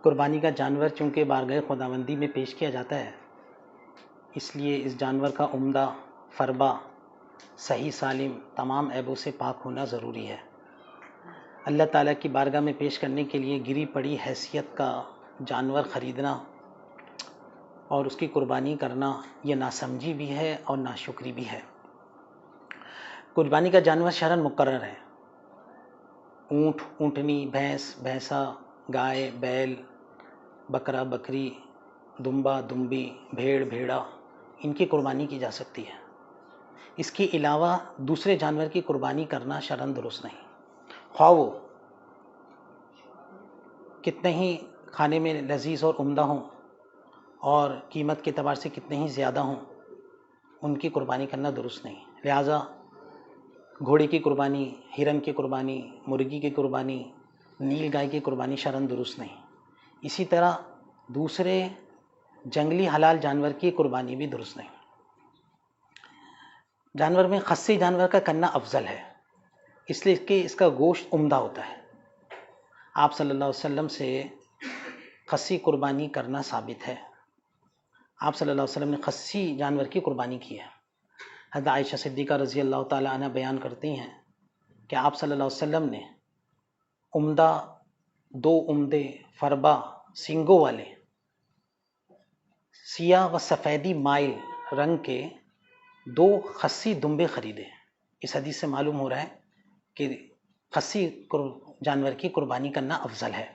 قربانی کا جانور چونکہ بارگاہ خداوندی میں پیش کیا جاتا ہے، اس لیے اس جانور کا عمدہ، فربا، صحیح سالم، تمام عیبوں سے پاک ہونا ضروری ہے۔ اللہ تعالیٰ کی بارگاہ میں پیش کرنے کے لیے گری پڑی حیثیت کا جانور خریدنا اور اس کی قربانی کرنا یہ ناسمجھی بھی ہے اور ناشکری بھی ہے۔ قربانی کا جانور شرعاً مقرر ہے۔ اونٹ، اونٹنی، بھینس، بھینسا، گائے، بیل، بکرا، بکری، دمبا، دمبی، بھیڑ، بھیڑا، ان کی قربانی کی جا سکتی ہے۔ اس کے علاوہ دوسرے جانور کی قربانی کرنا شرعاً درست نہیں، خواہ وہ کتنے ہی کھانے میں لذیذ اور عمدہ ہوں اور قیمت کے اعتبار سے کتنے ہی زیادہ ہوں، ان کی قربانی کرنا درست نہیں۔ لہٰذا گھوڑے کی قربانی، ہرن کی قربانی، مرغی کی قربانی، نیل گائے کی قربانی شرعاً درست نہیں۔ اسی طرح دوسرے جنگلی حلال جانور کی قربانی بھی درست نہیں۔ جانور میں خصی جانور کا کرنا افضل ہے، اس لیے کہ اس کا گوشت عمدہ ہوتا ہے۔ آپ صلی اللہ علیہ وسلم سے خصی قربانی کرنا ثابت ہے۔ آپ صلی اللہ علیہ وسلم نے خصی جانور کی قربانی کی ہے۔ حضرت عائشہ صدیقہ رضی اللہ تعالی عنہ بیان کرتی ہیں کہ آپ صلی اللہ علیہ وسلم نے عمدہ، دو عمدے فربا سینگوں والے سیاہ و سفیدی مائل رنگ کے 2 خصی دمبے خریدے۔ اس حدیث سے معلوم ہو رہا ہے کہ خصی جانور کی قربانی کرنا افضل ہے۔